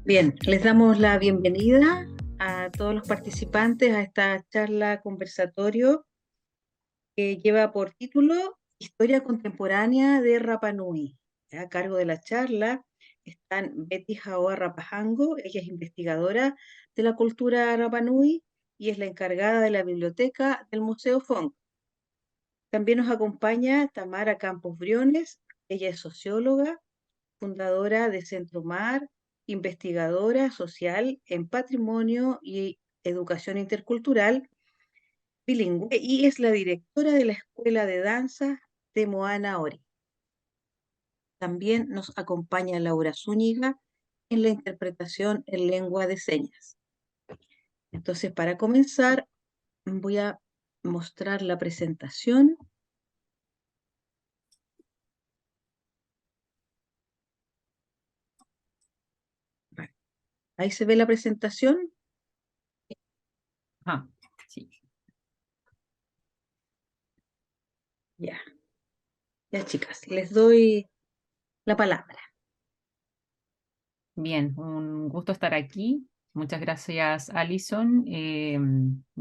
Bien, les damos la bienvenida a todos los participantes a esta charla conversatorio que lleva por título Historia contemporánea de Rapa Nui. A cargo de la charla están Betty Jaoa Rapajango, ella es investigadora de la cultura Rapa Nui y es la encargada de la biblioteca del Museo Fong. También nos acompaña Tamara Campos Briones, ella es socióloga, fundadora de Centro Mar, investigadora social en patrimonio y educación intercultural bilingüe y es la directora de la Escuela de Danza de Moana Ori. También nos acompaña Laura Zúñiga en la interpretación en lengua de señas. Entonces, para comenzar, voy a mostrar la presentación. Ahí se ve la presentación. Ah, sí. Ya, ya chicas, les doy la palabra. Bien, un gusto estar aquí. Muchas gracias, Alison, y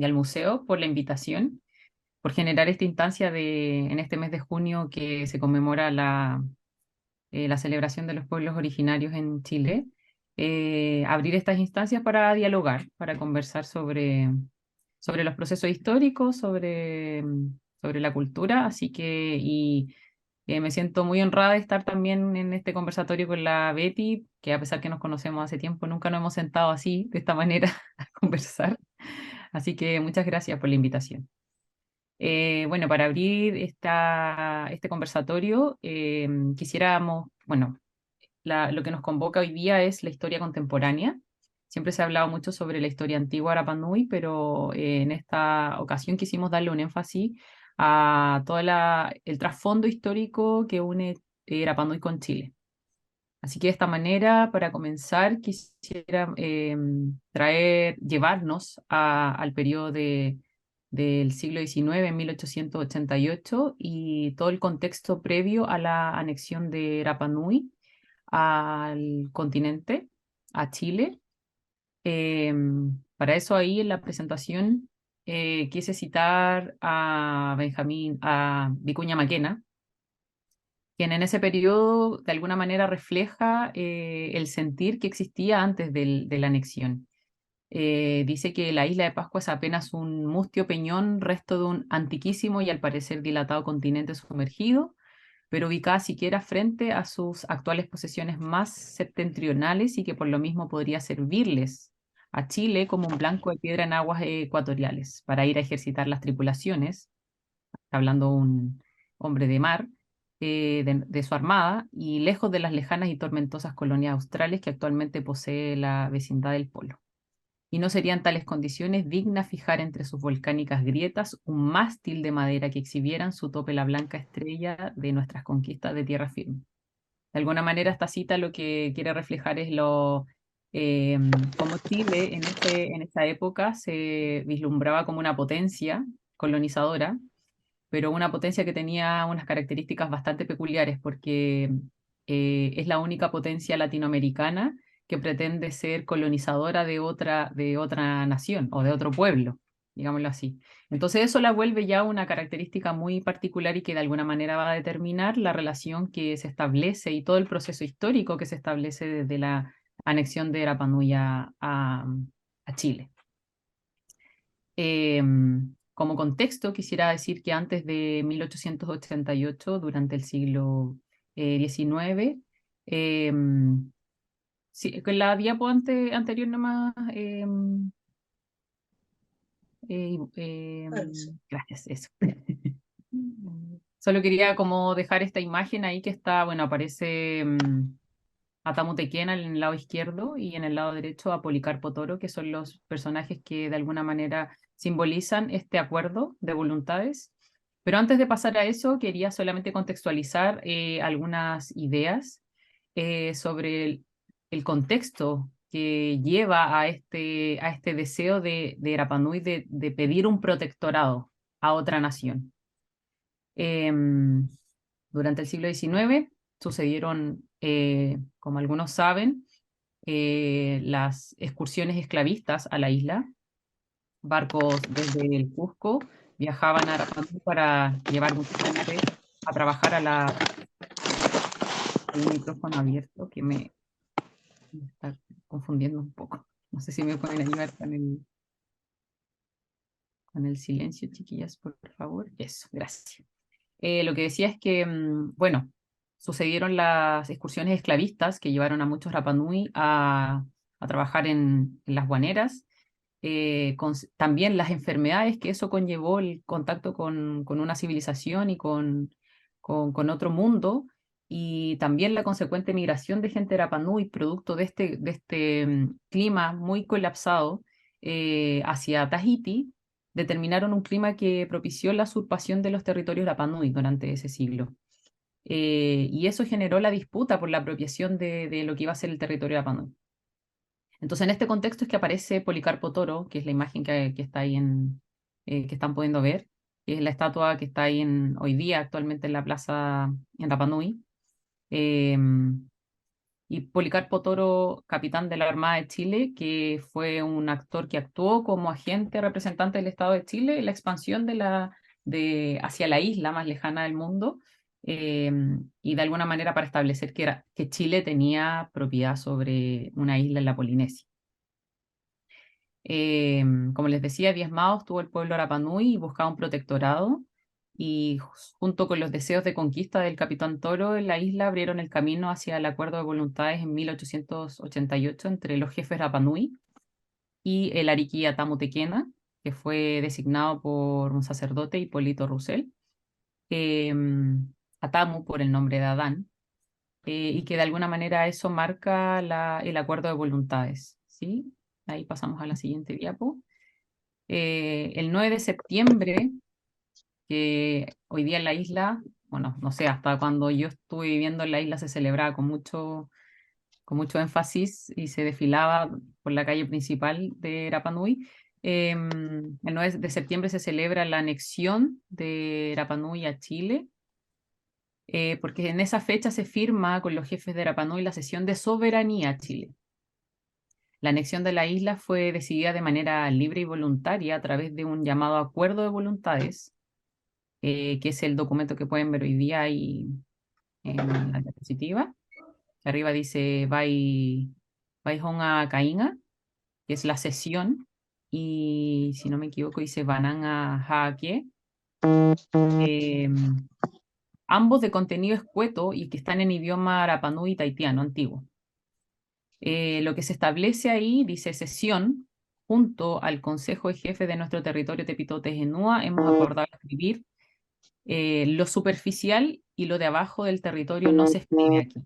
al museo por la invitación, por generar esta instancia en este mes de junio que se conmemora la celebración de los pueblos originarios en Chile. Abrir estas instancias para dialogar, para conversar sobre los procesos históricos, sobre la cultura, así que me siento muy honrada de estar también en este conversatorio con la Betty, que a pesar que nos conocemos hace tiempo, nunca nos hemos sentado así, de esta manera, a conversar. Así que muchas gracias por la invitación. Bueno, para abrir este conversatorio, quisiéramos, bueno, lo que nos convoca hoy día es la historia contemporánea. Siempre se ha hablado mucho sobre la historia antigua de Rapa Nui, pero en esta ocasión quisimos darle un énfasis a todo el trasfondo histórico que une Rapa Nui con Chile. Así que de esta manera, para comenzar, quisiera llevarnos al periodo del siglo XIX, en 1888, y todo el contexto previo a la anexión de Rapa Nui al continente, a Chile. Para eso ahí en la presentación quise citar a Vicuña Maquena, quien en ese periodo de alguna manera refleja el sentir que existía antes de la anexión. Dice que la isla de Pascua es apenas un mustio peñón, resto de un antiquísimo y al parecer dilatado continente sumergido, pero ubicada siquiera frente a sus actuales posesiones más septentrionales y que por lo mismo podría servirles a Chile como un blanco de piedra en aguas ecuatoriales para ir a ejercitar las tripulaciones, hablando un hombre de mar, de su armada, y lejos de las lejanas y tormentosas colonias australes que actualmente posee la vecindad del polo. Y no serían tales condiciones dignas fijar entre sus volcánicas grietas un mástil de madera que exhibieran su tope la blanca estrella de nuestras conquistas de tierra firme. De alguna manera esta cita lo que quiere reflejar es cómo Chile en esa época se vislumbraba como una potencia colonizadora, pero una potencia que tenía unas características bastante peculiares, porque es la única potencia latinoamericana que pretende ser colonizadora de otra nación o de otro pueblo, digámoslo así. Entonces eso la vuelve ya una característica muy particular y que de alguna manera va a determinar la relación que se establece y todo el proceso histórico que se establece desde la anexión de Rapa Nui a Chile. Como contexto, quisiera decir que antes de 1888, durante el siglo XIX, sí, con la diapo anterior nomás, gracias, eso. Solo quería como dejar esta imagen ahí que está, bueno, aparece a Tamu Tequena en el lado izquierdo y en el lado derecho a Policarpo Toro, que son los personajes que de alguna manera simbolizan este acuerdo de voluntades. Pero antes de pasar a eso, quería solamente contextualizar algunas ideas sobre el contexto que lleva a este deseo de Rapa Nui de pedir un protectorado a otra nación. Durante el siglo XIX sucedieron, como algunos saben, las excursiones esclavistas a la isla. Barcos desde el Cusco viajaban a Rapa Nui para llevar mucha gente a trabajar a la... Hay un micrófono abierto que me está confundiendo un poco. No sé si me pueden ayudar con el silencio, chiquillas, por favor. Eso, gracias. Lo que decía es que, bueno, sucedieron las excursiones esclavistas que llevaron a muchos Rapa Nui a trabajar en las guaneras. También las enfermedades que eso conllevó, el contacto con una civilización y con otro mundo, y también la consecuente migración de gente de Rapa Nui, producto de este clima muy colapsado hacia Tahití, determinaron un clima que propició la usurpación de los territorios Rapa Nui durante ese siglo. Y eso generó la disputa por la apropiación de lo que iba a ser el territorio Rapa Nui. Entonces, en este contexto es que aparece Policarpo Toro, que es la imagen que está ahí que están pudiendo ver, que es la estatua que está ahí hoy día actualmente en la plaza en Rapa Nui. Eh, y Policarpo Toro, capitán de la Armada de Chile, que fue un actor que actuó como agente representante del Estado de Chile en la expansión hacia la isla más lejana del mundo, eh, y de alguna manera para establecer que Chile tenía propiedad sobre una isla en la Polinesia. Como les decía, diezmado estuvo el pueblo Rapa Nui y buscaba un protectorado, y junto con los deseos de conquista del capitán Toro en la isla abrieron el camino hacia el acuerdo de voluntades en 1888 entre los jefes Rapa Nui y el Ariquí Atamu Tequena, que fue designado por un sacerdote, Hipólito Russell, Atamu por el nombre de Adán, y que de alguna manera eso marca el acuerdo de voluntades, ¿sí? Ahí pasamos a la siguiente diapo. El 9 de septiembre, que hoy día en la isla, bueno, no sé, hasta cuando yo estuve viviendo en la isla se celebraba con mucho énfasis y se desfilaba por la calle principal de Rapa Nui. El 9 de septiembre se celebra la anexión de Rapa Nui a Chile, porque en esa fecha se firma con los jefes de Rapa Nui la cesión de soberanía a Chile. La anexión de la isla fue decidida de manera libre y voluntaria a través de un llamado Acuerdo de Voluntades, que es el documento que pueden ver hoy día ahí en la diapositiva. Arriba dice Bai Honga Cainga, que es la cesión, y si no me equivoco dice Bananga Haake, ambos de contenido escueto y que están en idioma Rapanui taitiano antiguo. Lo que se establece ahí dice sesión, junto al Consejo de Jefes de nuestro territorio Tepitotes Enúa, hemos acordado escribir lo superficial y lo de abajo del territorio no se escribe aquí.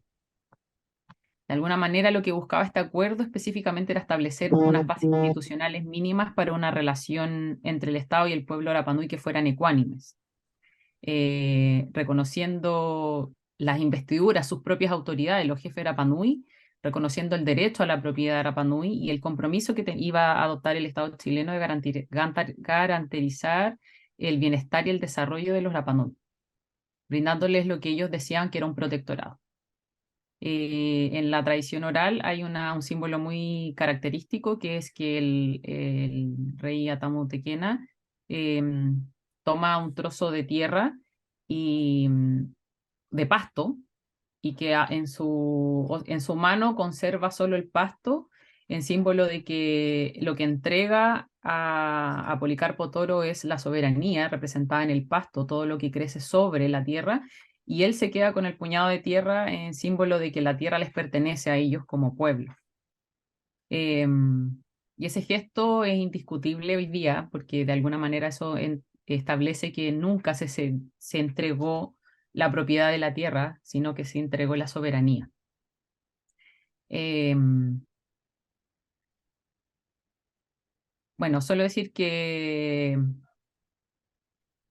De alguna manera lo que buscaba este acuerdo específicamente era establecer unas bases institucionales mínimas para una relación entre el Estado y el pueblo Rapa Nui que fueran ecuánimes, reconociendo las investiduras, sus propias autoridades, los jefes Rapa Nui, reconociendo el derecho a la propiedad de Rapa Nui y el compromiso que iba a adoptar el Estado chileno de garantizar el bienestar y el desarrollo de los Rapa Nui, brindándoles lo que ellos decían que era un protectorado. En la tradición oral hay un símbolo muy característico, que es que el rey Atamu Tequena toma un trozo de tierra y, de pasto, y que en su mano conserva solo el pasto, en símbolo de que lo que entrega a Policarpo Toro es la soberanía representada en el pasto, todo lo que crece sobre la tierra, y él se queda con el puñado de tierra en símbolo de que la tierra les pertenece a ellos como pueblo. Y ese gesto es indiscutible hoy día, porque de alguna manera eso establece que nunca se entregó la propiedad de la tierra, sino que se entregó la soberanía. Bueno, solo decir que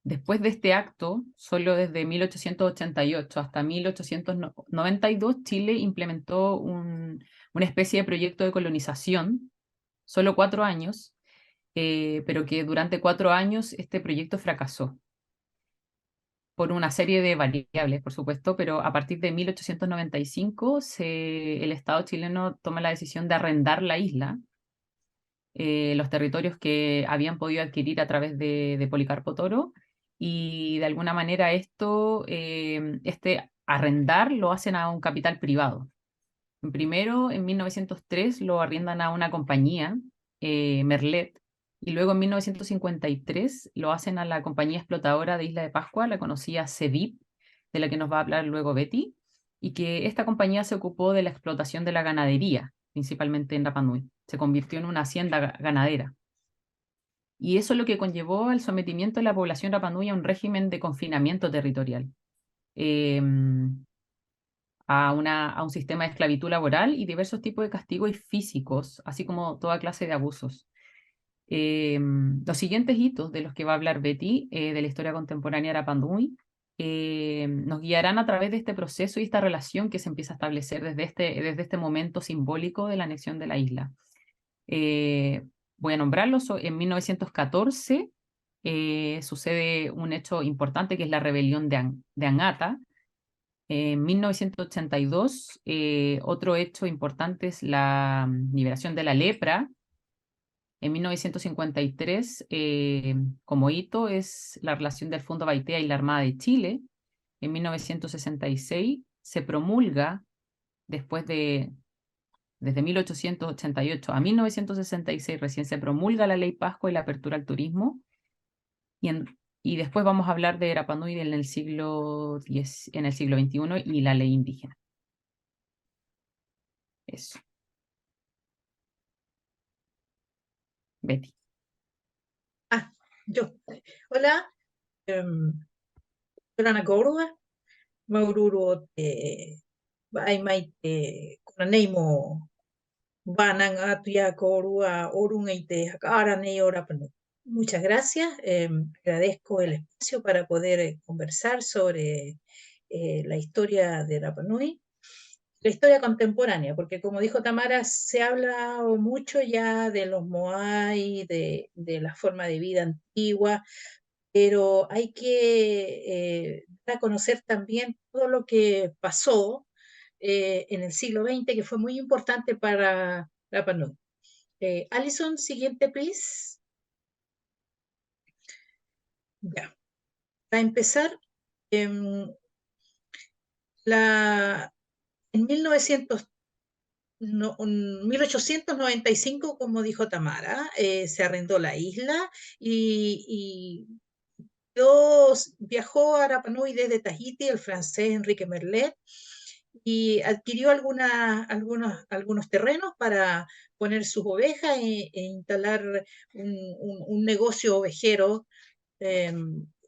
después de este acto, solo desde 1888 hasta 1892, Chile implementó una especie de proyecto de colonización, solo 4 años, pero que durante 4 años este proyecto fracasó. por una serie de variables, por supuesto, pero a partir de 1895 el Estado chileno toma la decisión de arrendar la isla, los territorios que habían podido adquirir a través de Policarpo Toro, y de alguna manera este arrendar lo hacen a un capital privado. Primero, en 1903, lo arriendan a una compañía, Merlet, y luego en 1953 lo hacen a la compañía explotadora de Isla de Pascua, la conocida CEDIP, de la que nos va a hablar luego Betty, y que esta compañía se ocupó de la explotación de la ganadería, principalmente en Rapa Nui. Se convirtió en una hacienda ganadera. Y eso es lo que conllevó al sometimiento de la población Rapa Nui a un régimen de confinamiento territorial. Em, a un sistema de esclavitud laboral y diversos tipos de castigos físicos, así como toda clase de abusos. Los siguientes hitos de los que va a hablar Betty, de la historia contemporánea de Rapa Nui, nos guiarán a través de este proceso y esta relación que se empieza a establecer desde este momento simbólico de la anexión de la isla. Voy a nombrarlos. En 1914 sucede un hecho importante que es la rebelión de Angata. En 1982, otro hecho importante es la liberación de la lepra. En 1953, como hito, es la relación del Fondo Baitea y la Armada de Chile. En 1966 se promulga, desde 1888 a 1966, recién se promulga la Ley Pascua y la apertura al turismo. Y después vamos a hablar de Rapa Nui en el siglo XXI y la ley indígena. Eso. Betty. Ah, yo. Hola, Ana Córdoba, Maururo, Baimaite, Conaneimo, Banan, Atuya, Corua, Orungaite, Aranei, Orapanu. Muchas gracias. Agradezco el espacio para poder conversar sobre la historia de Rapa Nui, la historia contemporánea, porque como dijo Tamara, se habla mucho ya de los Moai, de la forma de vida antigua, pero hay que dar a conocer también todo lo que pasó en el siglo XX, que fue muy importante para Rapa Nui. Alison, siguiente, please. Ya. Para empezar, en 1895, como dijo Tamara, se arrendó la isla y viajó a Rapa Nui desde Tahiti el francés Enrique Merlet y adquirió algunos terrenos para poner sus ovejas e instalar un negocio ovejero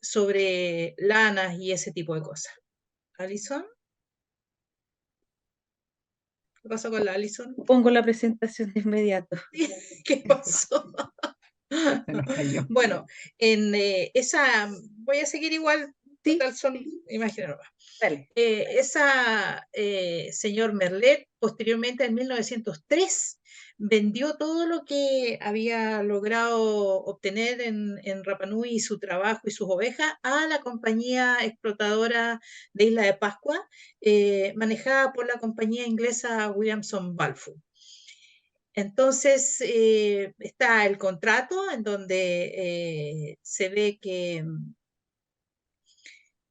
sobre lanas y ese tipo de cosas. ¿Alison? ¿Qué pasó con la Alison? Pongo la presentación de inmediato. ¿Qué pasó? Se nos cayó. Bueno, en esa, voy a seguir igual, Sí, total son imágenes nuevas. dale. Señor Merlet, posteriormente en 1903, vendió todo lo que había logrado obtener en Rapa Nui y su trabajo y sus ovejas a la compañía explotadora de Isla de Pascua, manejada por la compañía inglesa Williamson Balfour. Entonces está el contrato en donde se ve que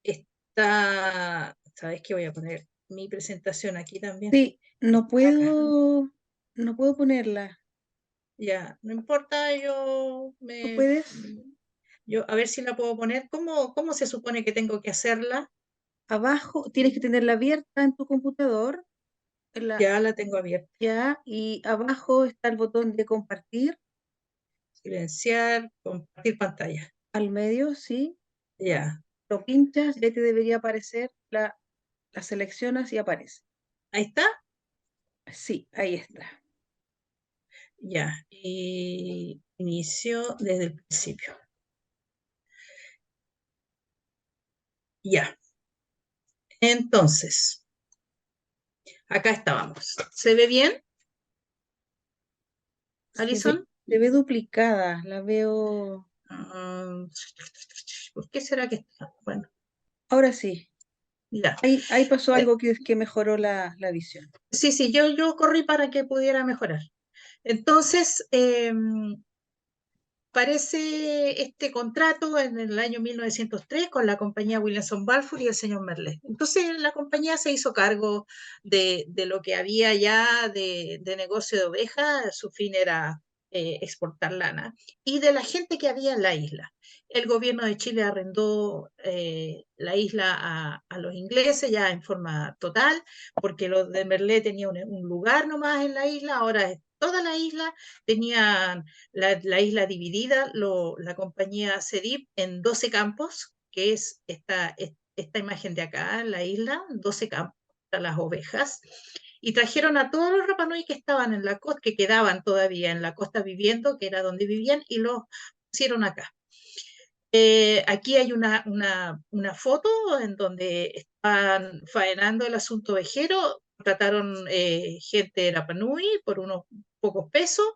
está, ¿sabes qué? Voy a poner mi presentación aquí también. Sí, no Está acá. puedo ponerla. Ya, no importa, ¿Tú puedes? a ver si la puedo poner. ¿Cómo se supone que tengo que hacerla? Abajo tienes que tenerla abierta en tu computador. Ya la tengo abierta. Ya, y abajo está el botón de compartir. Silenciar, compartir pantalla. Al medio, sí. Ya, Lo pinchas y ahí te debería aparecer la seleccionas y aparece. ahí está. Sí, ahí está. Ya, y inicio desde el principio. Ya. Entonces, acá estábamos. ¿Se ve bien, Alison? Se ve duplicada, la veo. ¿Por qué será que está? Bueno, Ahora sí, Ya. ahí pasó Eh, algo que mejoró la visión. Sí, sí, yo corrí para que pudiera mejorar. Entonces, parece este contrato en el año 1903 con la compañía Williamson Balfour y el señor Merlet. Entonces la compañía se hizo cargo de lo que había ya de negocio de ovejas, su fin era exportar lana, y de la gente que había en la isla. El gobierno de Chile arrendó la isla a los ingleses ya en forma total, porque los de Merlet tenían un lugar nomás en la isla, ahora es toda la isla, tenían la isla dividida, la compañía CEDIP, en 12 campos, que es esta imagen de acá, la isla, 12 campos para las ovejas, y trajeron a todos los Rapanui que estaban en la costa, que quedaban todavía en la costa viviendo, que era donde vivían, y los pusieron acá. Aquí hay una foto en donde están faenando el asunto ovejero, trataron gente de Rapanui por unos pocos pesos,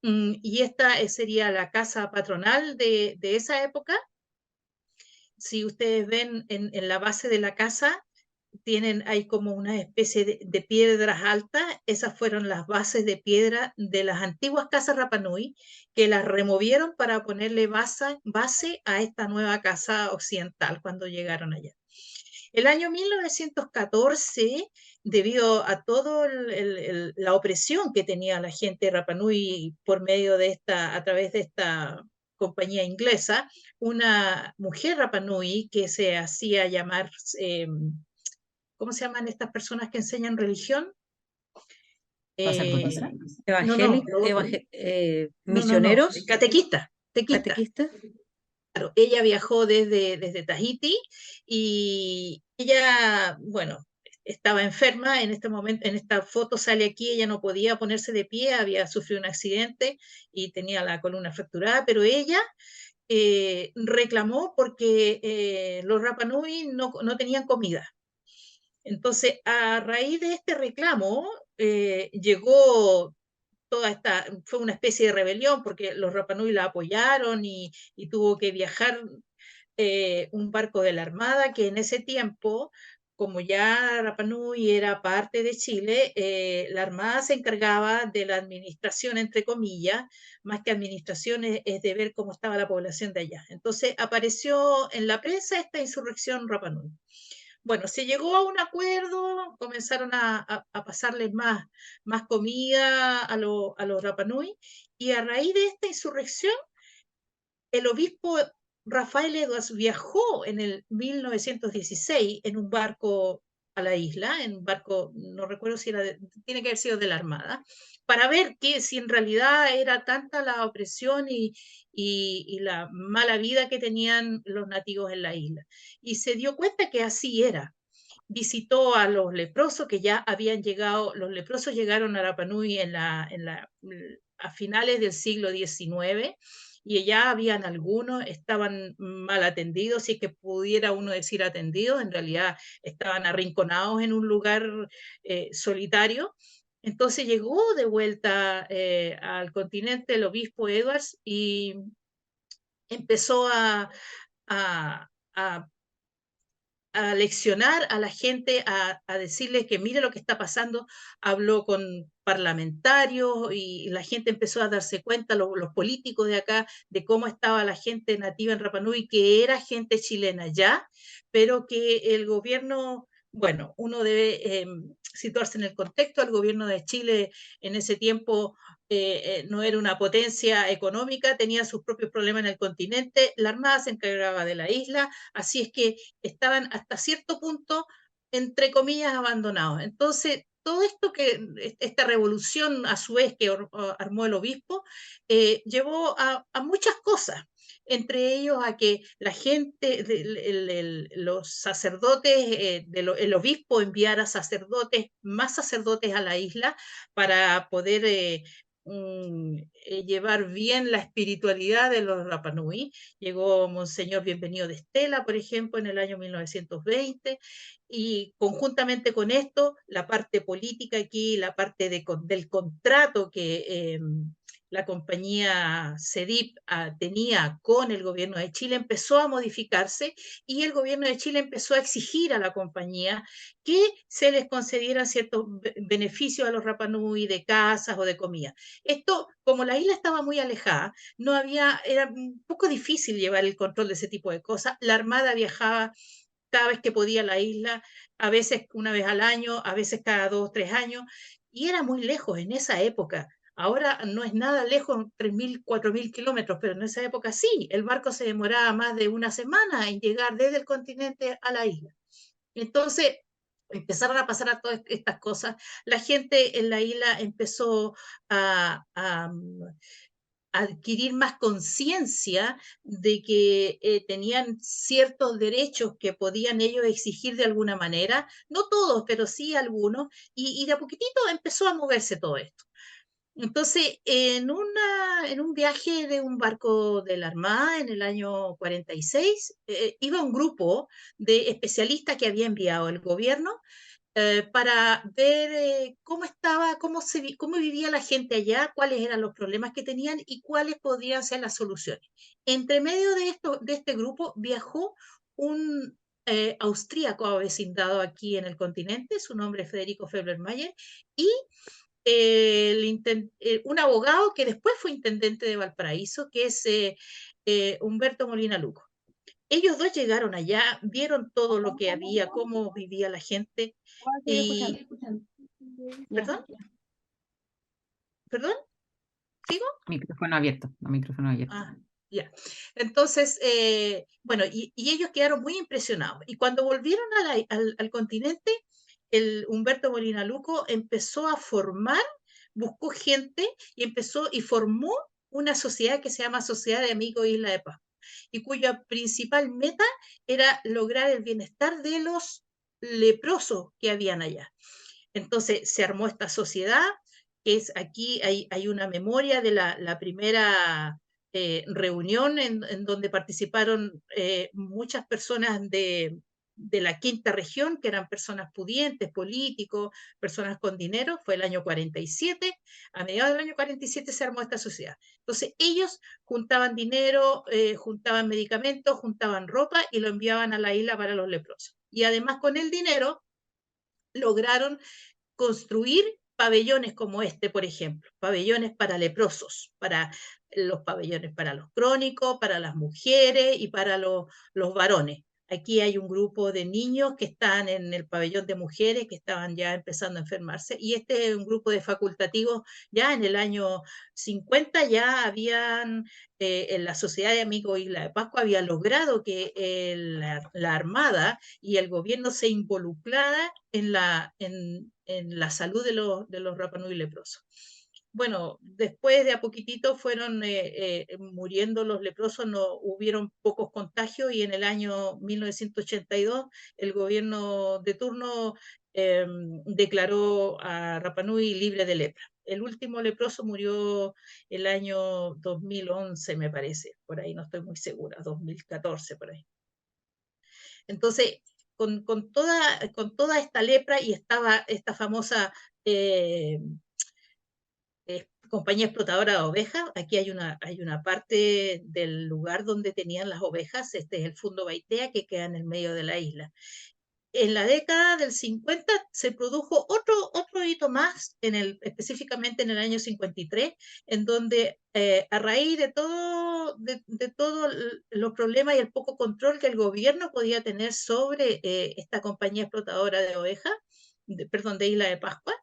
y esta sería la casa patronal de esa época. Si ustedes ven en la base de la casa, hay como una especie de piedras altas. Esas fueron las bases de piedra de las antiguas casas Rapanui, que las removieron para ponerle base a esta nueva casa occidental cuando llegaron allá. El año 1914, debido a toda la opresión que tenía la gente de Rapa Nui por medio de a través de esta compañía inglesa, una mujer Rapa Nui que se hacía llamar, eh, ¿cómo se llaman estas personas que enseñan religión? ¿Sacerdotisa? No, no, Evangélicos, no, no, no, misioneros, catequista, tequista. catequistas. Claro, ella viajó desde Tahití y ella, bueno, estaba enferma en este momento, en esta foto sale aquí, ella no podía ponerse de pie, había sufrido un accidente y tenía la columna fracturada, pero ella reclamó porque los Rapanui no tenían comida. Entonces, a raíz de este reclamo, llegó fue una especie de rebelión porque los Rapanui la apoyaron y tuvo que viajar un barco de la Armada que en ese tiempo, como ya Rapa Nui era parte de Chile, la Armada se encargaba de la administración, entre comillas, más que administración es de ver cómo estaba la población de allá. Entonces apareció en la prensa esta insurrección Rapa Nui. Bueno, se llegó a un acuerdo, comenzaron a pasarles más comida a los Rapa Nui, y a raíz de esta insurrección, el obispo Rafael Edwards viajó en el 1916 en un barco a la isla, en un barco, no recuerdo si tiene que haber sido de la Armada, para ver si en realidad era tanta la opresión y la mala vida que tenían los nativos en la isla. Y se dio cuenta que así era. Visitó a los leprosos que ya habían llegado, los leprosos llegaron a Rapa Nui a finales del siglo XIX, y ya habían algunos, estaban mal atendidos, si es que pudiera uno decir atendidos, en realidad estaban arrinconados en un lugar solitario. Entonces llegó de vuelta al continente el obispo Edwards y empezó a a leccionar a la gente, a decirles que mire lo que está pasando. Habló con parlamentarios y la gente empezó a darse cuenta, los políticos de acá, de cómo estaba la gente nativa en Rapa Nui, que era gente chilena ya, pero que el gobierno, bueno, uno debe situarse en el contexto. El gobierno de Chile en ese tiempo no era una potencia económica, tenía sus propios problemas en el continente, la Armada se encargaba de la isla, así es que estaban hasta cierto punto, entre comillas, abandonados. Entonces, todo esto esta revolución a su vez que armó el obispo, llevó a muchas cosas, entre ellos a que la gente, los sacerdotes, el obispo enviara sacerdotes, más sacerdotes a la isla para poder llevar bien la espiritualidad de los Rapanui. Llegó Monseñor Bienvenido de Estela, por ejemplo, en el año 1920, y conjuntamente con esto, la parte política aquí, la parte del contrato la compañía CEDIP tenía con el gobierno de Chile empezó a modificarse y el gobierno de Chile empezó a exigir a la compañía que se les concedieran ciertos beneficios a los Rapa Nui de casas o de comida. Esto, como la isla estaba muy alejada, no había, era un poco difícil llevar el control de ese tipo de cosas. La Armada viajaba cada vez que podía a la isla, a veces una vez al año, a veces cada 2 o 3 años, y era muy lejos en esa época. Ahora no es nada lejos, 3.000, 4.000 kilómetros, pero en esa época sí, el barco se demoraba más de una semana en llegar desde el continente a la isla. Entonces, empezaron a pasar a todas estas cosas. La gente en la isla empezó a adquirir más conciencia de que tenían ciertos derechos que podían ellos exigir de alguna manera, no todos, pero sí algunos, y de a poquitito empezó a moverse todo esto. Entonces, en un viaje de un barco de la Armada en el año 46, iba un grupo de especialistas que había enviado el gobierno para ver cómo estaba, cómo vivía la gente allá, cuáles eran los problemas que tenían y cuáles podrían ser las soluciones. Entre medio de este grupo viajó un austríaco avecindado aquí en el continente, su nombre es Federico Felbermayr, y un abogado que después fue intendente de Valparaíso, que es Humberto Molina Luco. Ellos dos llegaron allá, vieron todo lo que había, cómo vivía la gente. Y, ¿perdón? ¿Perdón? ¿Sigo? Micrófono abierto, no, micrófono abierto. Ah, ya. Entonces, bueno, y ellos quedaron muy impresionados. Y cuando volvieron al continente, el Humberto Molina Luco empezó a formar, buscó gente y empezó y formó una sociedad que se llama Sociedad de Amigos Isla de Pascua, y cuya principal meta era lograr el bienestar de los leprosos que habían allá. Entonces se armó esta sociedad, que es aquí hay una memoria de la primera reunión en donde participaron muchas personas de la quinta región, que eran personas pudientes, políticos, personas con dinero. Fue el año 47, a mediados del año 47 se armó esta sociedad. Entonces ellos juntaban dinero, juntaban medicamentos, juntaban ropa y lo enviaban a la isla para los leprosos. Y además con el dinero lograron construir pabellones como este, por ejemplo, pabellones para leprosos, para los pabellones para los crónicos, para las mujeres y para los varones. Aquí hay un grupo de niños que están en el pabellón de mujeres que estaban ya empezando a enfermarse, y este es un grupo de facultativos. Ya en el año 50 ya habían, en la Sociedad de Amigos Isla de Pascua había logrado que la Armada y el gobierno se involucrara en la salud de los Rapa Nui leprosos. Bueno, después de a poquitito fueron muriendo los leprosos, no hubieron pocos contagios, y en el año 1982 el gobierno de turno declaró a Rapa Nui libre de lepra. El último leproso murió el año 2011, me parece, por ahí no estoy muy segura, 2014 por ahí. Entonces, con toda esta lepra, y estaba esta famosa compañía explotadora de ovejas. Aquí hay una parte del lugar donde tenían las ovejas. Este es el Fundo Baitea, que queda en el medio de la isla. En la década del 50 se produjo otro hito más, específicamente en el año 53, en donde a raíz de todos los problemas y el poco control que el gobierno podía tener sobre esta compañía explotadora de ovejas, perdón, de Isla de Pascua,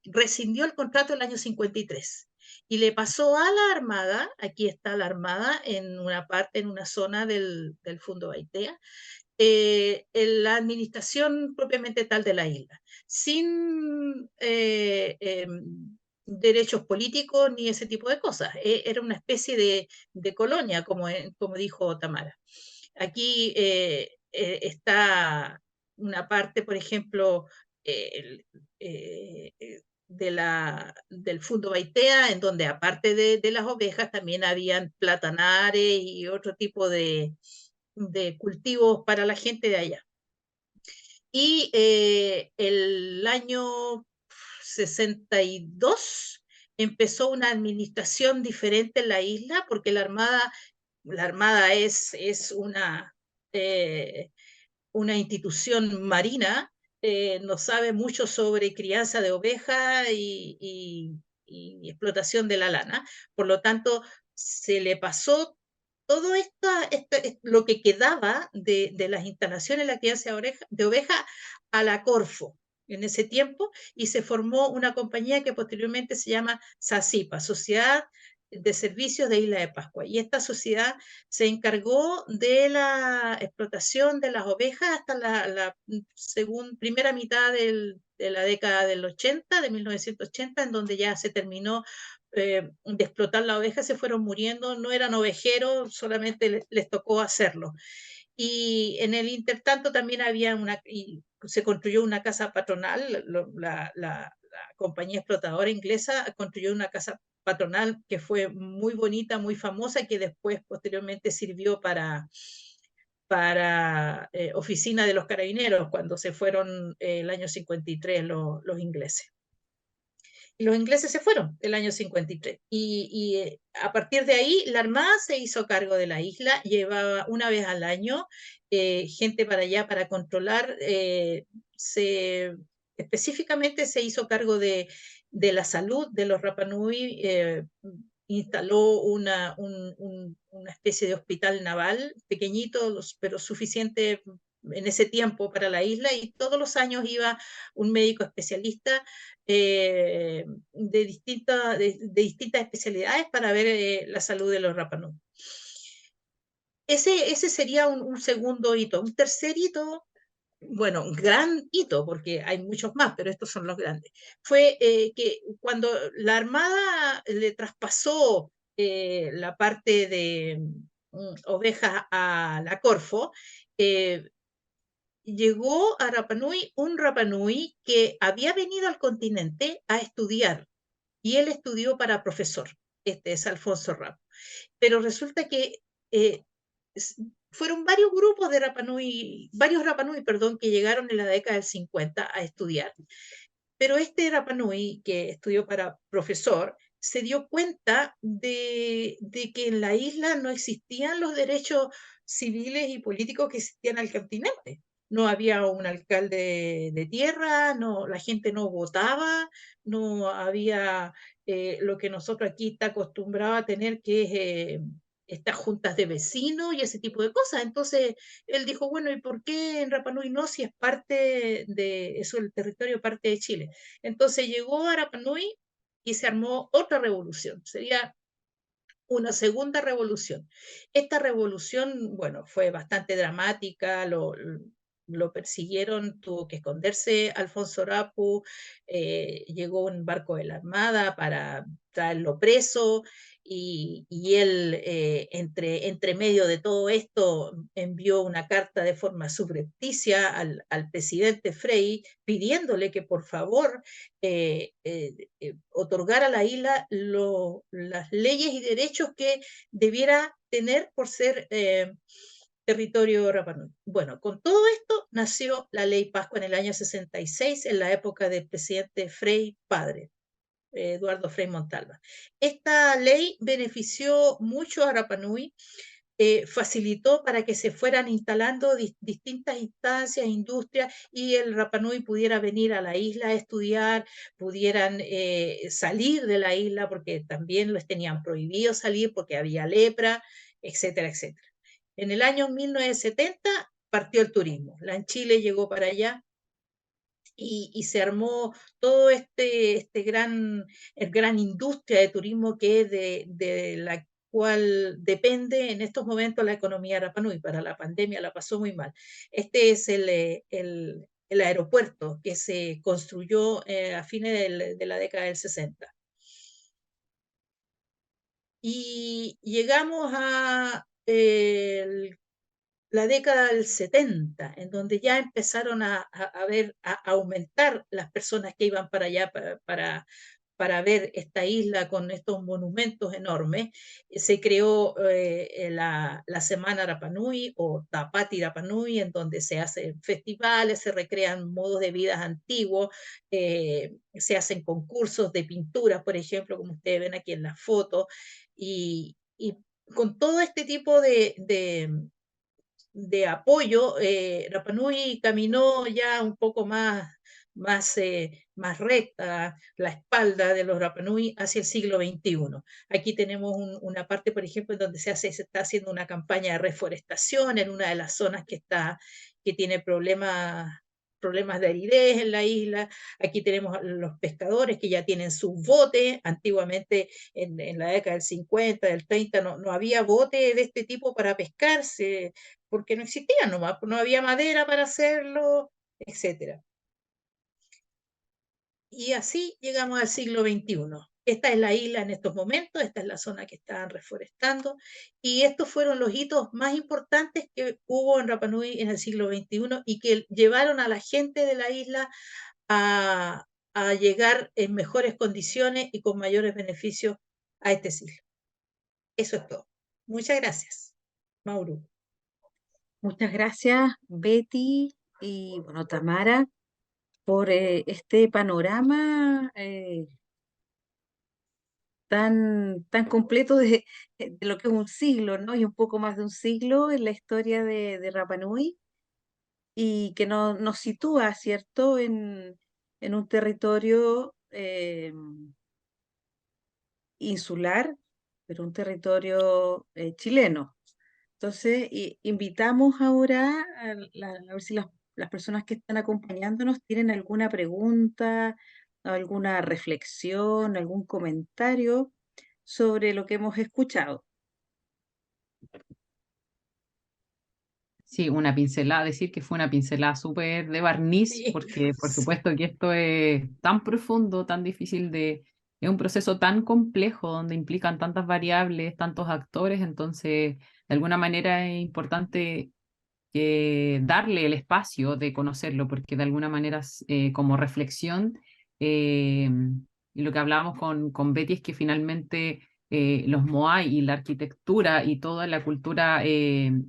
rescindió el contrato el año 53 y le pasó a la Armada. Aquí está la Armada en una parte, en una zona del Fundo Baitea, en la administración propiamente tal de la isla, sin derechos políticos ni ese tipo de cosas. Era una especie de colonia, como dijo Tamara. Aquí está una parte, por ejemplo, eh, eh, del Fundo Baitea, en donde aparte de las ovejas también habían platanares y otro tipo de cultivos para la gente de allá. Y el año 62 empezó una administración diferente en la isla, porque la Armada es una institución marina, no sabe mucho sobre crianza de ovejas y explotación de la lana. Por lo tanto, se le pasó todo lo que quedaba de las instalaciones de la crianza de oveja a la Corfo en ese tiempo, y se formó una compañía que posteriormente se llama SACIPA, Sociedad de Servicios de Isla de Pascua. Y esta sociedad se encargó de la explotación de las ovejas hasta la primera mitad de la década del 80, de 1980, en donde ya se terminó de explotar la oveja, se fueron muriendo, no eran ovejeros, solamente les tocó hacerlo. Y en el intertanto también se construyó una casa patronal, la compañía explotadora inglesa construyó una casa patronal que fue muy bonita, muy famosa, y que después posteriormente sirvió para oficina de los carabineros cuando se fueron el año 53 los ingleses. Y los ingleses se fueron el año 53. Y a partir de ahí, la Armada se hizo cargo de la isla, llevaba una vez al año gente para allá para controlar. Específicamente se hizo cargo de la salud de los Rapa Nui, instaló una especie de hospital naval pequeñito, pero suficiente en ese tiempo para la isla, y todos los años iba un médico especialista de distintas especialidades para ver la salud de los Rapa Nui. Ese sería un segundo hito. Un tercer hito, bueno, un gran hito, porque hay muchos más, pero estos son los grandes, fue que cuando la Armada le traspasó la parte de ovejas a la Corfo, llegó a Rapa Nui un Rapa Nui que había venido al continente a estudiar, y él estudió para profesor. Este es Alfonso Rapa. Pero resulta que eh, fueron varios grupos de Rapa Nui, varios Rapa Nui, perdón, que llegaron en la década del 50 a estudiar. Pero este Rapa Nui, que estudió para profesor, se dio cuenta de que en la isla no existían los derechos civiles y políticos que existían al continente. No había un alcalde de tierra, la gente no votaba, no había lo que nosotros aquí está acostumbrado a tener, que es estas juntas de vecinos y ese tipo de cosas. Entonces él dijo, bueno, ¿y por qué en Rapa Nui no, si es parte de eso, el territorio parte de Chile? Entonces llegó a Rapa Nui y se armó otra revolución. Sería una segunda revolución. Esta revolución, bueno, fue bastante dramática, lo persiguieron, tuvo que esconderse Alfonso Rapu, llegó un barco de la Armada para traerlo preso, y él, entre medio de todo esto, envió una carta de forma subrepticia al presidente Frei, pidiéndole que por favor otorgar a la isla las leyes y derechos que debiera tener por ser territorio Rapa Nui. Bueno, con todo esto nació la Ley Pascua en el año 66, en la época del presidente Frei padre, Eduardo Frei Montalva. Esta ley benefició mucho a Rapa Nui, facilitó para que se fueran instalando distintas instancias, industrias, y el Rapa Nui pudiera venir a la isla a estudiar, pudieran salir de la isla, porque también les tenían prohibido salir porque había lepra, etcétera, etcétera. En el año 1970 partió el turismo. La Chile llegó para allá, y se armó todo gran industria de turismo, que es de la cual depende en estos momentos la economía de Rapa Nui. Para la pandemia la pasó muy mal. Este es el aeropuerto que se construyó a fines de la década del 60. Y llegamos a la década del 70, en donde ya empezaron a aumentar las personas que iban para allá para para ver esta isla con estos monumentos enormes, se creó la Semana Rapa Nui o Tapati Rapa Nui, en donde se hacen festivales, se recrean modos de vida antiguos, se hacen concursos de pintura, por ejemplo, como ustedes ven aquí en la foto, y con todo este tipo de apoyo, Rapa Nui caminó ya un poco más recta la espalda de los Rapa Nui hacia el siglo XXI. Aquí tenemos una parte, por ejemplo, en donde se está haciendo una campaña de reforestación en una de las zonas que tiene problemas de aridez en la isla. Aquí tenemos a los pescadores que ya tienen sus botes. Antiguamente, en la década del 50, del 30, no había bote de este tipo para pescarse, porque no existían nomás, no había madera para hacerlo, etcétera. Y así llegamos al siglo XXI. Esta es la isla en estos momentos, esta es la zona que estaban reforestando, y estos fueron los hitos más importantes que hubo en Rapa Nui en el siglo XXI y que llevaron a la gente de la isla a llegar en mejores condiciones y con mayores beneficios a este siglo. Eso es todo. Muchas gracias, Mauro. Muchas gracias, Betty y bueno, Tamara, por este panorama tan completo de lo que es un siglo, ¿no? Y un poco más de un siglo en la historia de Rapa Nui y que nos sitúa, ¿cierto?, en un territorio insular, pero un territorio chileno. Entonces, invitamos ahora a ver si las personas que están acompañándonos tienen alguna pregunta, alguna reflexión, algún comentario sobre lo que hemos escuchado. Sí, una pincelada, decir que fue una pincelada súper de barniz, Sí, porque por sí. supuesto que esto es tan profundo, tan difícil es un proceso tan complejo donde implican tantas variables, tantos actores, entonces de alguna manera es importante darle el espacio de conocerlo, porque de alguna manera como reflexión, eh, y lo que hablábamos con Betty es que finalmente los Moai y la arquitectura y toda la cultura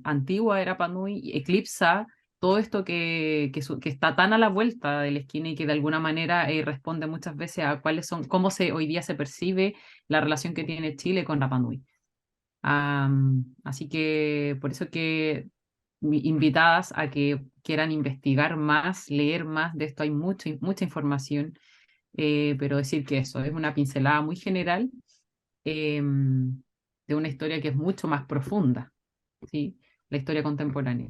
antigua de Rapa Nui eclipsa todo esto que está tan a la vuelta de la esquina y que de alguna manera responde muchas veces a cómo hoy día se percibe la relación que tiene Chile con Rapa Nui. Así que por eso que invitadas a que quieran investigar más, leer más de esto, hay mucha información, pero decir que eso es una pincelada muy general de una historia que es mucho más profunda, ¿sí? La historia contemporánea.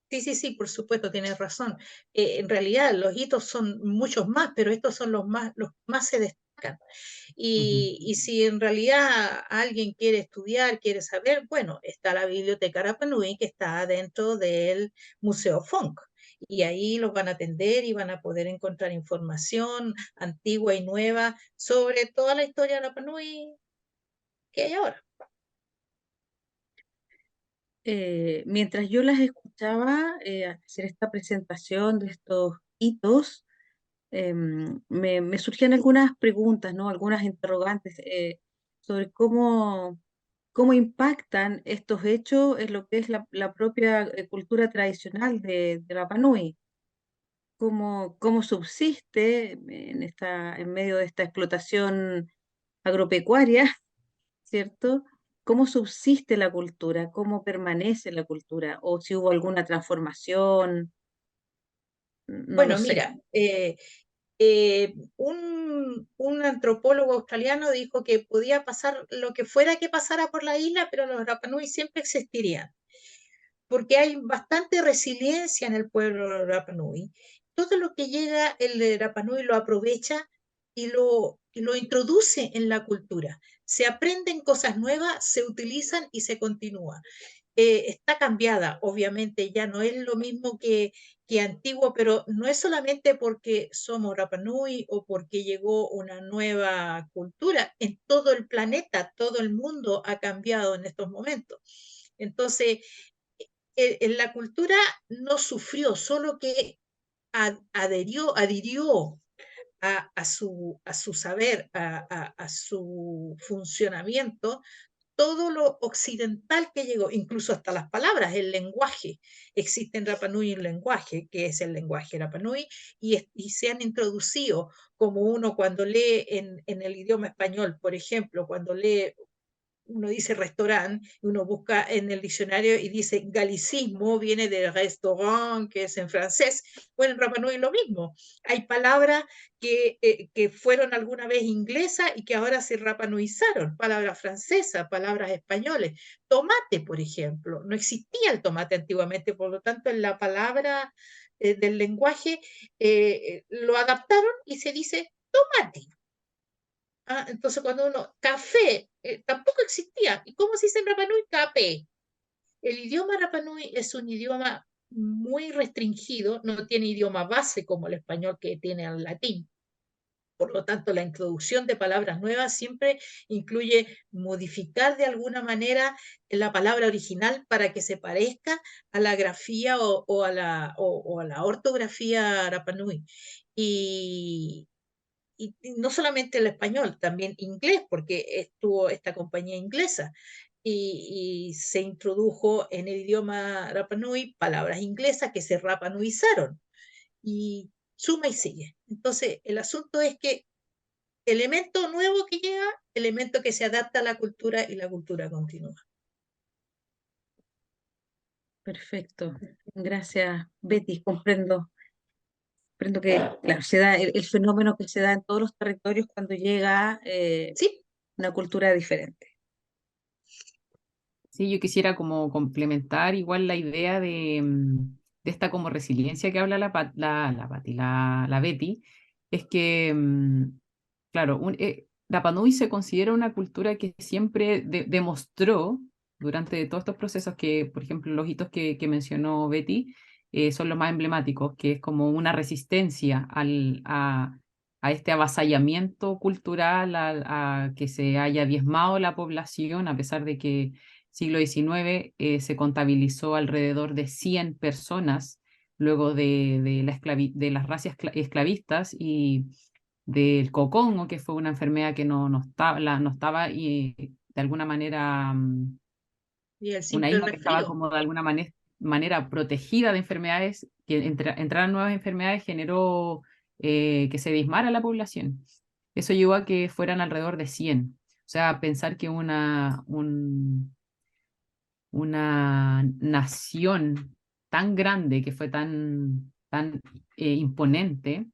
Sí, por supuesto, tienes razón. En realidad los hitos son muchos más, pero estos son los que más se destacan. Ujú. Y si en realidad alguien quiere estudiar, quiere saber, bueno, está la Biblioteca Rapa Nui que está dentro del Museo Funk. Y ahí los van a atender y van a poder encontrar información antigua y nueva sobre toda la historia de Rapa Nui que hay ahora. Mientras yo las escuchaba hacer esta presentación de estos hitos, me surgían algunas preguntas, ¿no? Algunas interrogantes sobre cómo impactan estos hechos en lo que es la propia cultura tradicional de Rapa Nui. Cómo subsiste en medio de esta explotación agropecuaria, ¿cierto? ¿Cómo subsiste la cultura? ¿Cómo permanece la cultura? ¿O si hubo alguna transformación? No lo Bueno, sé. mira, un antropólogo australiano dijo que podía pasar lo que fuera que pasara por la isla, pero los Rapa Nui siempre existirían, porque hay bastante resiliencia en el pueblo de Rapa Nui. Todo lo que llega el de Rapa Nui lo aprovecha y lo introduce en la cultura. Se aprenden cosas nuevas, se utilizan y se continúa. Está cambiada, obviamente, ya no es lo mismo que antiguo, pero no es solamente porque somos Rapa Nui o porque llegó una nueva cultura. En todo el planeta, todo el mundo ha cambiado en estos momentos. Entonces, en la cultura no sufrió, solo que adhirió a su saber, a su funcionamiento, todo lo occidental que llegó, incluso hasta las palabras, el lenguaje. Existe en Rapa Nui un lenguaje, que es el lenguaje Rapa Nui, y se han introducido como uno cuando lee en el idioma español, por ejemplo, cuando lee, uno dice restaurante, uno busca en el diccionario y dice galicismo, viene de restaurant, que es en francés. Bueno, en Rapa Nui lo mismo. Hay palabras que fueron alguna vez inglesas y que ahora se rapanuizaron, palabras francesas, palabras españoles. Tomate, por ejemplo, no existía el tomate antiguamente, por lo tanto, en la palabra del lenguaje lo adaptaron y se dice tomate. Ah, entonces, cuando uno, café, tampoco existía. ¿Y cómo se dice en Rapa Nui? Café. El idioma Rapa Nui es un idioma muy restringido, no tiene idioma base como el español que tiene el latín. Por lo tanto, la introducción de palabras nuevas siempre incluye modificar de alguna manera la palabra original para que se parezca a la grafía o a la ortografía Rapa Nui. Y, y no solamente el español, también inglés, porque estuvo esta compañía inglesa y se introdujo en el idioma Rapa Nui palabras inglesas que se rapanuizaron y suma y sigue. Entonces, el asunto es que elemento nuevo que llega, elemento que se adapta a la cultura y la cultura continúa. Perfecto. Gracias, Betty. Comprendo que, claro, se da el fenómeno que se da en todos los territorios cuando llega Sí, una cultura diferente. Sí, yo quisiera como complementar igual la idea de esta como resiliencia que habla la Betty, es que, claro, Rapa Nui se considera una cultura que siempre demostró durante todos estos procesos que, por ejemplo, los hitos que mencionó Betty son los más emblemáticos, que es como una resistencia a este avasallamiento cultural, a que se haya diezmado la población, a pesar de que siglo XIX se contabilizó alrededor de 100 personas luego de las razas esclavistas y del cocongo, que fue una enfermedad que no estaba y de alguna manera y el una simple isla que estaba resfrío. como de alguna manera protegida de enfermedades, que entraran nuevas enfermedades generó que se diezmara la población. Eso llevó a que fueran alrededor de 100. O sea, pensar que una nación tan grande, que fue tan imponente,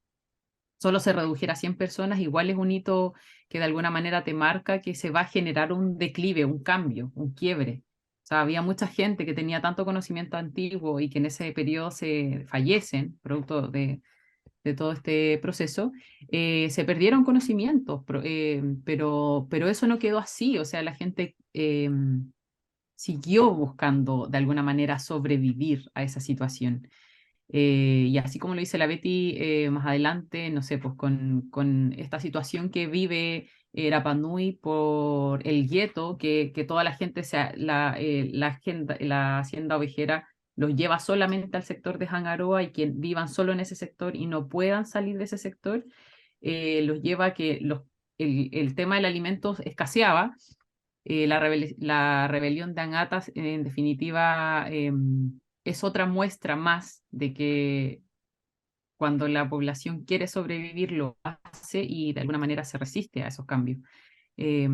solo se redujera a 100 personas, igual es un hito que de alguna manera te marca que se va a generar un declive, un cambio, un quiebre. O sea, había mucha gente que tenía tanto conocimiento antiguo y que en ese periodo se fallecen, producto de todo este proceso, se perdieron conocimientos, pero eso no quedó así. O sea, la gente siguió buscando de alguna manera sobrevivir a esa situación. Y así como lo dice la Betty más adelante, no sé, pues con esta situación que vive Rapa Nui por el gueto, que toda la gente, la hacienda ovejera los lleva solamente al sector de Hangaroa y quien vivan solo en ese sector y no puedan salir de ese sector, los lleva a que el tema del alimento escaseaba. La rebelión de Angatas, en definitiva, es otra muestra más de que cuando la población quiere sobrevivir, lo hace y de alguna manera se resiste a esos cambios. Eh,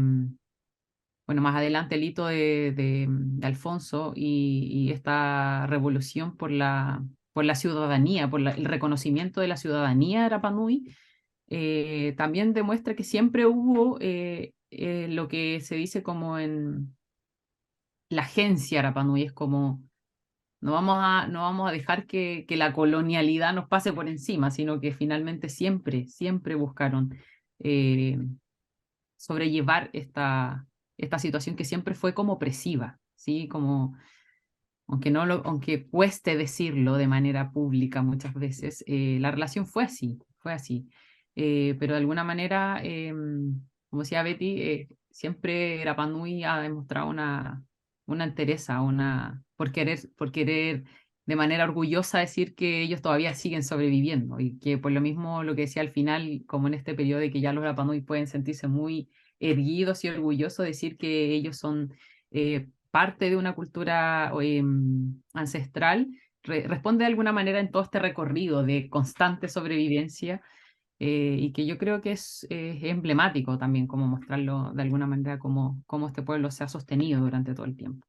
bueno, más adelante el hito de Alfonso y esta revolución por la ciudadanía, el reconocimiento de la ciudadanía de Rapa Nui, también demuestra que siempre hubo lo que se dice como en la agencia Rapa Nui, es como no vamos a dejar que la colonialidad nos pase por encima, sino que finalmente siempre buscaron eh, sobrellevar esta situación que siempre fue como opresiva, ¿sí? Como, aunque cueste decirlo de manera pública muchas veces, la relación fue así. Pero de alguna manera, como decía Betty, siempre Rapa Nui ha demostrado una entereza, por querer de manera orgullosa decir que ellos todavía siguen sobreviviendo y que por lo mismo lo que decía al final, como en este periodo de que ya los Rapa Nui pueden sentirse muy erguidos y orgullosos, decir que ellos son parte de una cultura ancestral, responde de alguna manera en todo este recorrido de constante sobrevivencia y que yo creo que es emblemático también como mostrarlo de alguna manera cómo este pueblo se ha sostenido durante todo el tiempo.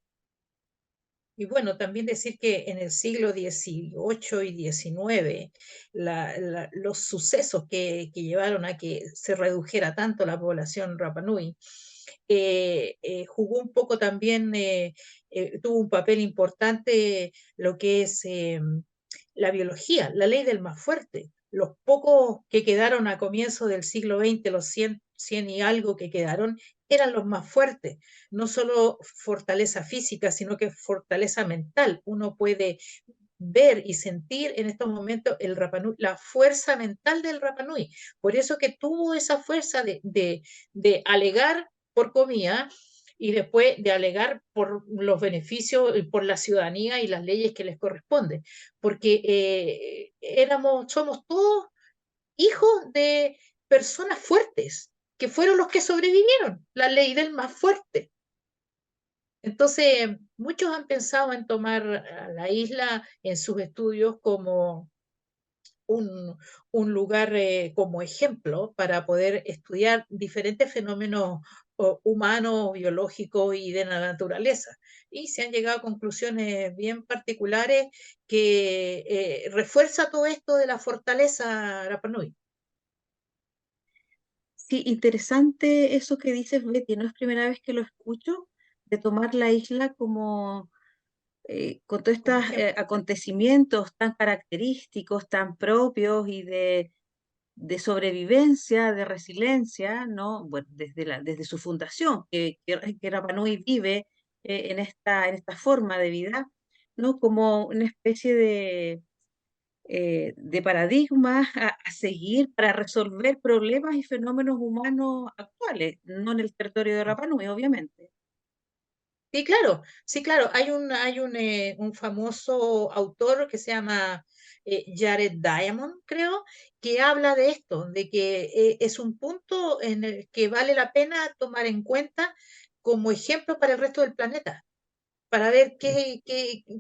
Y bueno, también decir que en el siglo XVIII y XIX, los sucesos que llevaron a que se redujera tanto la población Rapa Nui, jugó un poco también, tuvo un papel importante lo que es la biología, la ley del más fuerte. Los pocos que quedaron a comienzos del siglo XX, los 100 y algo que quedaron, eran los más fuertes. No solo fortaleza física, sino que fortaleza mental. Uno puede ver y sentir en estos momentos el Rapa Nui, la fuerza mental del Rapa Nui. Por eso que tuvo esa fuerza de alegar por comida y después de alegar por los beneficios, por la ciudadanía y las leyes que les corresponden. Porque somos todos hijos de personas fuertes, que fueron los que sobrevivieron, la ley del más fuerte. Entonces, muchos han pensado en tomar a la isla en sus estudios como un lugar como ejemplo para poder estudiar diferentes fenómenos humanos, biológicos y de la naturaleza. Y se han llegado a conclusiones bien particulares que refuerza todo esto de la fortaleza Rapa Nui. Sí, interesante eso que dices, Betty. No es primera vez que lo escucho, de tomar la isla como con todos Como estos ejemplo. acontecimientos tan característicos, tan propios y de sobrevivencia, de resiliencia, ¿no? Bueno, desde su fundación, que Rapa Nui vive en esta forma de vida, ¿no? Como una especie de paradigmas a seguir para resolver problemas y fenómenos humanos actuales, no en el territorio de Rapa Nui, obviamente. Sí, claro. Hay un famoso autor que se llama Jared Diamond, creo, que habla de esto, de que es un punto en el que vale la pena tomar en cuenta como ejemplo para el resto del planeta, para ver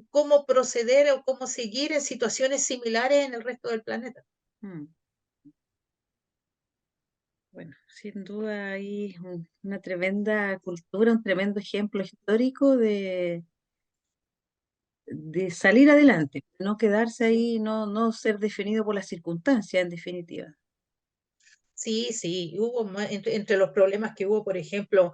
cómo proceder o cómo seguir en situaciones similares en el resto del planeta. Mm. Bueno, sin duda hay una tremenda cultura, un tremendo ejemplo histórico de salir adelante, no quedarse Sí. ahí, no ser definido por las circunstancias, en definitiva. Sí, sí, entre los problemas que hubo, por ejemplo,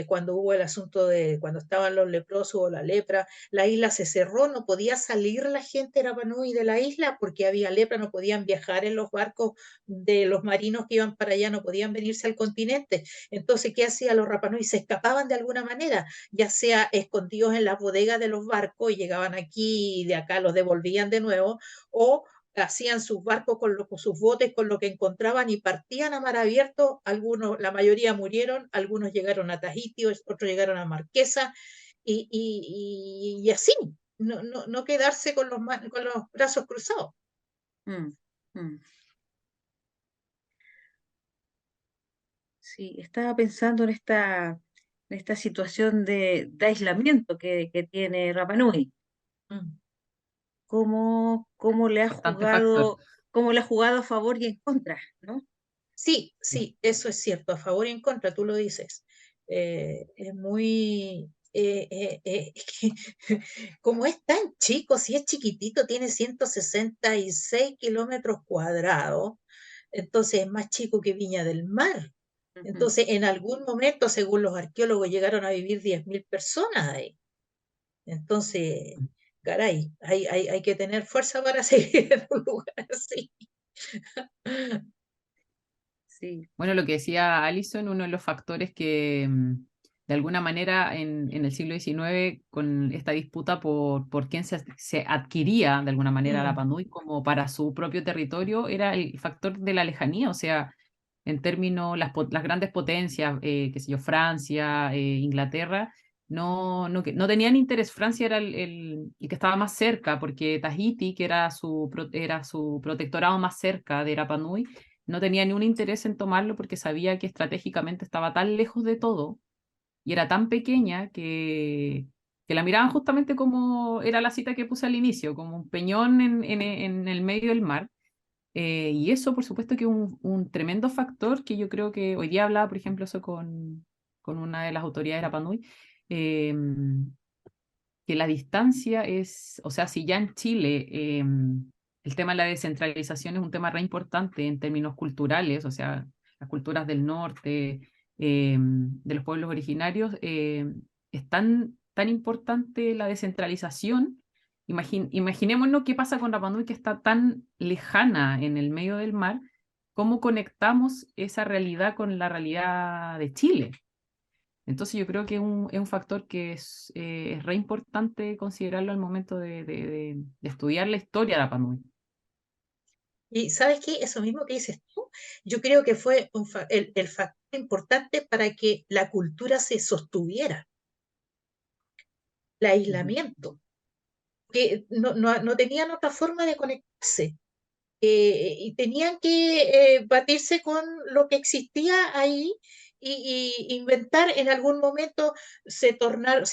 cuando hubo el asunto de cuando estaban los leprosos o la lepra, la isla se cerró, no podía salir la gente de Rapa Nui de la isla porque había lepra, no podían viajar en los barcos de los marinos que iban para allá, no podían venirse al continente. Entonces, ¿qué hacían los Rapa Nui? Se escapaban de alguna manera, ya sea escondidos en las bodegas de los barcos y llegaban aquí y de acá los devolvían de nuevo, o hacían sus barcos con sus botes, con lo que encontraban y partían a mar abierto. Algunos, la mayoría murieron, algunos llegaron a Tahiti, otros llegaron a Marquesa y así, no quedarse con los brazos cruzados. Mm, mm. Sí, estaba pensando en esta situación de aislamiento que tiene Rapa Nui. Mm. Cómo le ha Importante factor. jugado, cómo le ha jugado a favor y en contra, ¿no? Sí, sí, eso es cierto, a favor y en contra, tú lo dices. Es muy... es que, como es tan chico, si es chiquitito, tiene 166 kilómetros cuadrados, entonces es más chico que Viña del Mar. Ujú. Entonces, en algún momento, según los arqueólogos, llegaron a vivir 10.000 personas ahí. Entonces, caray, hay que tener fuerza para seguir en un lugar así. Sí. Bueno, lo que decía Alison, uno de los factores que de alguna manera en el siglo XIX, con esta disputa por quién se adquiría de alguna manera Rapa Mm. Nui como para su propio territorio, era el factor de la lejanía, o sea, en términos, las grandes potencias, qué sé yo, Francia, Inglaterra, no tenían interés. Francia era el que estaba más cerca, porque Tahití, que era era su protectorado más cerca de Rapa Nui, no tenía ni un interés en tomarlo porque sabía que estratégicamente estaba tan lejos de todo y era tan pequeña que la miraban justamente como era la cita que puse al inicio, como un peñón en el medio del mar. Y eso, por supuesto, que es un tremendo factor que yo creo que hoy día hablaba, por ejemplo, eso con una de las autoridades de Rapa Nui, eh, que la distancia es, o sea, si ya en Chile el tema de la descentralización es un tema re importante en términos culturales, o sea, las culturas del norte, de los pueblos originarios, es tan importante la descentralización. Imaginémonos qué pasa con Rapa Nui, que está tan lejana en el medio del mar, cómo conectamos esa realidad con la realidad de Chile. Entonces yo creo que es un factor que es re importante considerarlo al momento de estudiar la historia de Rapa Nui. Y ¿sabes qué? Eso mismo que dices tú, yo creo que fue el factor importante para que la cultura se sostuviera, el Ujú, aislamiento, que no tenían otra forma de conectarse. Y tenían que batirse con lo que existía ahí y inventar en algún momento, se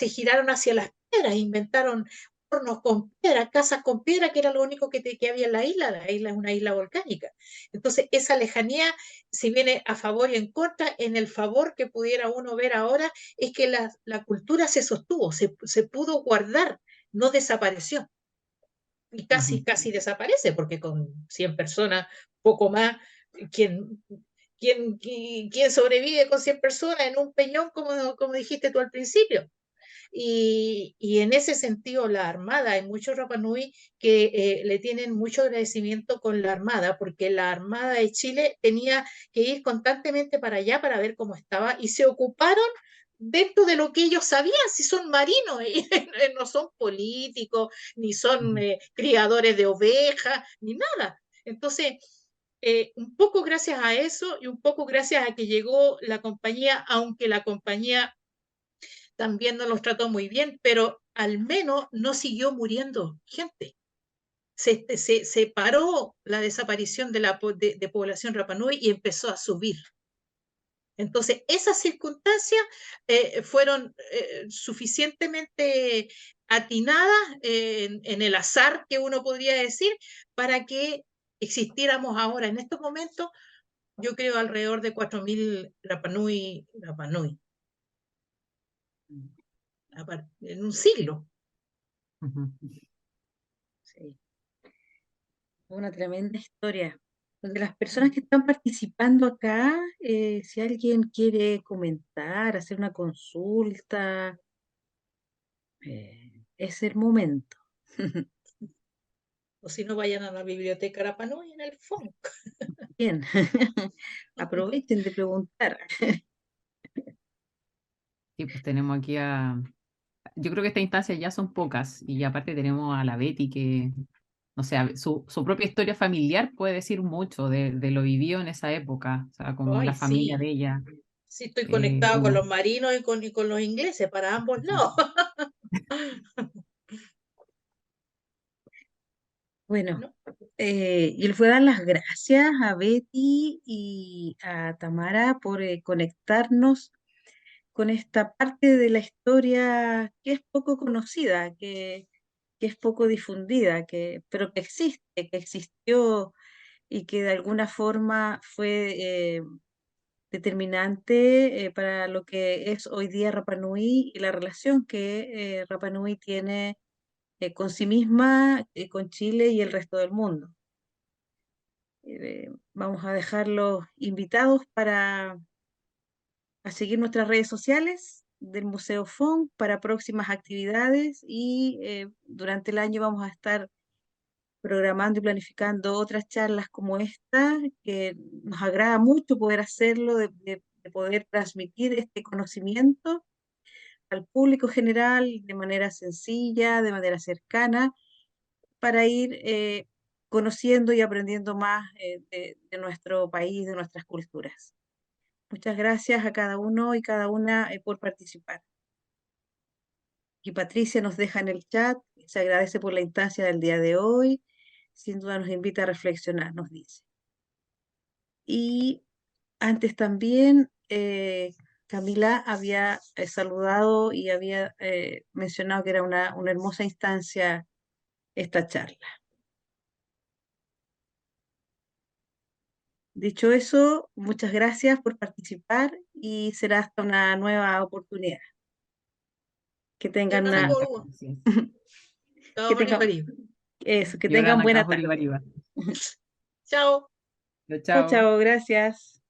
giraron hacia las piedras, inventaron hornos con piedra, casas con piedra, que era lo único que había en la isla es una isla volcánica. Entonces, esa lejanía, si viene a favor y en contra, en el favor que pudiera uno ver ahora, es que la cultura se sostuvo, se pudo guardar, no desapareció y ujú. casi desaparece, porque con 100 personas, poco más, ¿quién, quién sobrevive con 100 personas en un peñón, como dijiste tú al principio? Y en ese sentido, la Armada, hay muchos Rapa Nui que le tienen mucho agradecimiento con la Armada, porque la Armada de Chile tenía que ir constantemente para allá para ver cómo estaba y se ocuparon dentro de lo que ellos sabían, si son marinos, no son políticos, ni son Ujú. criadores de ovejas, ni nada. Entonces, un poco gracias a eso y un poco gracias a que llegó la compañía, aunque la compañía también no los trató muy bien, pero al menos no siguió muriendo gente. Se paró la desaparición de población Rapanui y empezó a subir. Entonces, esas circunstancias fueron suficientemente atinadas en el azar que uno podría decir para que existiéramos ahora, en estos momentos, yo creo alrededor de 4.000 Rapanui, en un siglo. Ujú. Sí, una tremenda historia. De las personas que están participando acá, si alguien quiere comentar, hacer una consulta, es el momento. O si no, vayan a la biblioteca Rapanui en el FONC. Bien, aprovechen de preguntar. Sí, pues tenemos aquí yo creo que estas instancias ya son pocas y aparte tenemos a la Betty que, no sé, su propia historia familiar puede decir mucho de lo vivido en esa época, o sea, como Ay, la familia sí, de ella. sí estoy conectado con Como, los marinos y con los ingleses para ambos lados. Bueno, ¿No? y les voy a dar las gracias a Betty y a Tamara por conectarnos con esta parte de la historia que es poco conocida, que es poco difundida, pero que existe, que existió y que de alguna forma fue determinante para lo que es hoy día Rapa Nui y la relación que Rapa Nui tiene con sí misma, con Chile y el resto del mundo. Vamos a dejarlos invitados para a seguir nuestras redes sociales del Museo FON para próximas actividades y durante el año vamos a estar programando y planificando otras charlas como esta, que nos agrada mucho poder hacerlo, de poder transmitir este conocimiento al público general de manera sencilla, de manera cercana, para ir conociendo y aprendiendo más de nuestro país, de nuestras culturas. Muchas gracias a cada uno y cada una por participar. Y Patricia nos deja en el chat, se agradece por la instancia del día de hoy, sin duda nos invita a reflexionar, nos dice. Y antes también Camila había saludado y había mencionado que era una hermosa instancia esta charla. Dicho eso, muchas gracias por participar y será hasta una nueva oportunidad. Que tengan Gracias, una, Corúa. Gracias. Chao, que tengan, Maribel. eso, que tengan Yolanda buena acá por tarde. Ibariba. Chao. Chao, Chao, chao. chao, gracias.